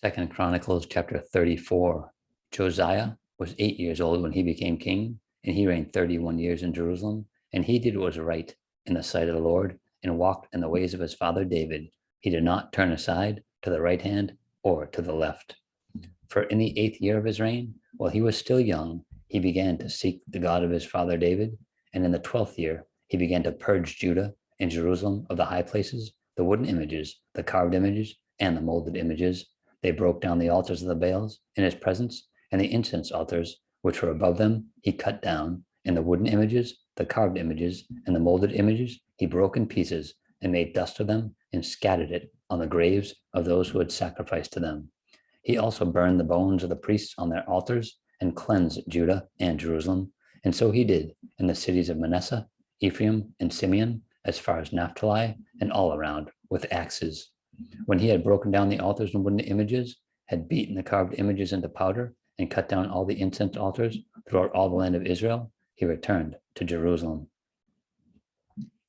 Second Chronicles chapter 34. Josiah was 8 years old when he became king, and he reigned 31 years in Jerusalem. And he did what was right in the sight of the Lord, and walked in the ways of his father David. He did not turn aside to the right hand or to the left. For in the 8th year of his reign, while he was still young, he began to seek the God of his father David. And in the 12th year, he began to purge Judah and Jerusalem of the high places, the wooden images, the carved images, and the molded images. They broke down the altars of the Baals in his presence, and the incense altars which were above them he cut down, and the wooden images, the carved images, and the molded images he broke in pieces, and made dust of them, and scattered it on the graves of those who had sacrificed to them. He also burned the bones of the priests on their altars, and cleansed Judah and Jerusalem. And so he did in the cities of Manasseh, Ephraim, and Simeon, as far as Naphtali, and all around, with axes. When he had broken down the altars and wooden images, had beaten the carved images into powder, and cut down all the incense altars throughout all the land of Israel, he returned to Jerusalem.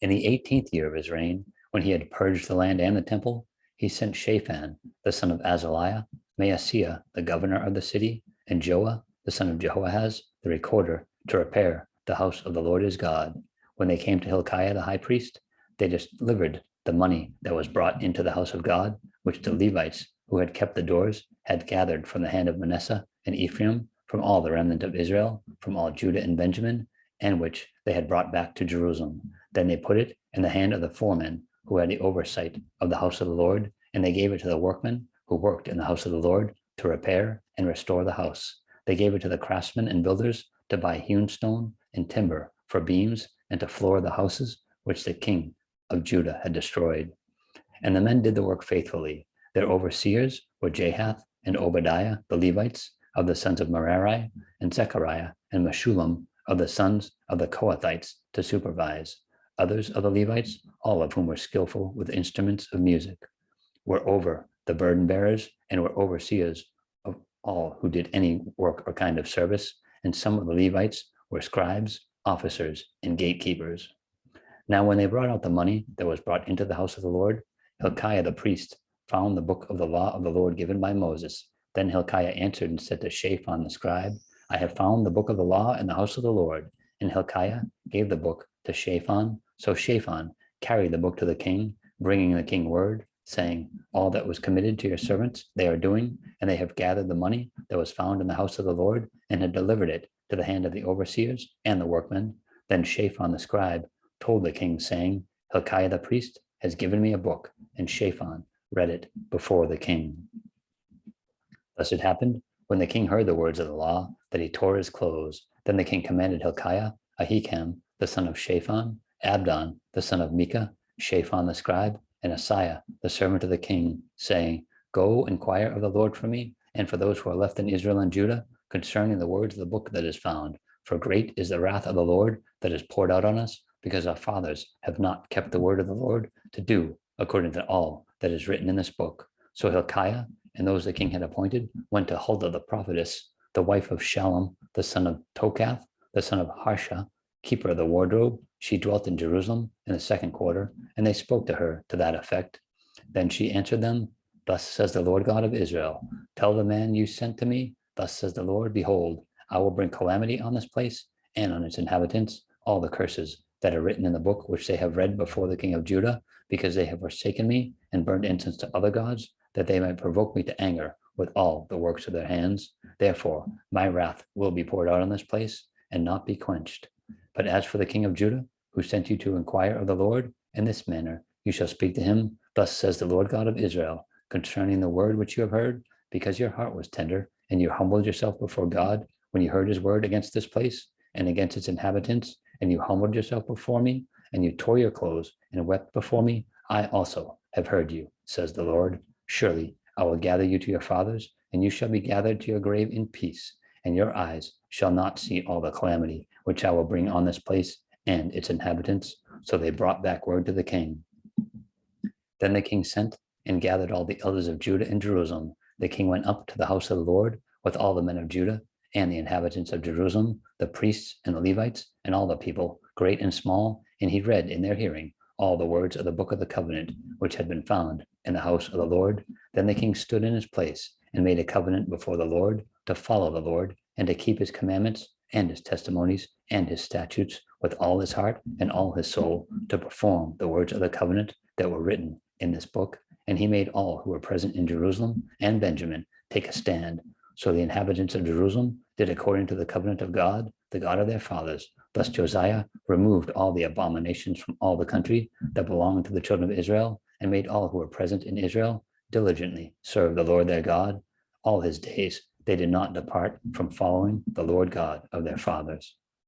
In the 18th year of his reign, when he had purged the land and the temple, he sent Shaphan, the son of Azaliah, Maaseiah, the governor of the city, and Joah, the son of Jehoahaz, the recorder, to repair the house of the Lord his God. When they came to Hilkiah the high priest, they delivered the money that was brought into the house of God, which the Levites, who had kept the doors, had gathered from the hand of Manasseh and Ephraim, from all the remnant of Israel, from all Judah and Benjamin, and which they had brought back to Jerusalem. Then they put it in the hand of the foremen who had the oversight of the house of the Lord, and they gave it to the workmen who worked in the house of the Lord to repair and restore the house. They gave it to the craftsmen and builders to buy hewn stone and timber for beams and to floor the houses which the king of Judah had destroyed. And the men did the work faithfully. Their overseers were Jahath and Obadiah, the Levites, of the sons of Merari, and Zechariah and Meshullam, of the sons of the Kohathites, to supervise. Others of the Levites, all of whom were skillful with instruments of music, were over the burden bearers and were overseers of all who did any work or kind of service. And some of the Levites were scribes, officers, and gatekeepers. Now, when they brought out the money that was brought into the house of the Lord, Hilkiah the priest found the book of the law of the Lord given by Moses. Then Hilkiah answered and said to Shaphan the scribe, I have found the book of the law in the house of the Lord. And Hilkiah gave the book to Shaphan. So Shaphan carried the book to the king, bringing the king word, saying, all that was committed to your servants they are doing, and they have gathered the money that was found in the house of the Lord, and had delivered it to the hand of the overseers and the workmen. Then Shaphan the scribe told the king, saying, Hilkiah the priest has given me a book, and Shaphan read it before the king. Thus it happened, when the king heard the words of the law, that he tore his clothes. Then the king commanded Hilkiah, Ahikam, the son of Shaphan, Abdon, the son of Micah, Shaphan the scribe, and Asaiah, the servant of the king, saying, Go inquire of the Lord for me, and for those who are left in Israel and Judah, concerning the words of the book that is found. For great is the wrath of the Lord that is poured out on us, because our fathers have not kept the word of the Lord to do according to all that is written in this book. So Hilkiah and those the king had appointed went to Huldah the prophetess, the wife of Shallum, the son of Tokath, the son of Harsha, keeper of the wardrobe. She dwelt in Jerusalem in the second quarter, and they spoke to her to that effect. Then she answered them, Thus says the Lord God of Israel, tell the man you sent to me, thus says the Lord, behold, I will bring calamity on this place and on its inhabitants, all the curses that are written in the book which they have read before the king of Judah, because they have forsaken me and burned incense to other gods, that they might provoke me to anger with all the works of their hands. Therefore, my wrath will be poured out on this place and not be quenched. But as for the king of Judah, who sent you to inquire of the Lord, in this manner you shall speak to him, thus says the Lord God of Israel, concerning the word which you have heard, because your heart was tender, and you humbled yourself before God when you heard his word against this place and against its inhabitants, and you humbled yourself before me, and you tore your clothes and wept before me, I also have heard you, says the Lord. Surely I will gather you to your fathers, and you shall be gathered to your grave in peace, and your eyes shall not see all the calamity which I will bring on this place and its inhabitants. So they brought back word to the king. Then the king sent and gathered all the elders of Judah in Jerusalem. The king went up to the house of the Lord with all the men of Judah and the inhabitants of Jerusalem, the priests and the Levites, and all the people, great and small, and he read in their hearing all the words of the book of the covenant, which had been found in the house of the Lord. Then the king stood in his place and made a covenant before the Lord to follow the Lord and to keep his commandments and his testimonies and his statutes with all his heart and all his soul, to perform the words of the covenant that were written in this book. And he made all who were present in Jerusalem and Benjamin take a stand. So the inhabitants of Jerusalem did according to the covenant of God, the God of their fathers. Thus Josiah removed all the abominations from all the country that belonged to the children of Israel, and made all who were present in Israel diligently serve the Lord their God all his days. They did not depart from following the Lord God of their fathers.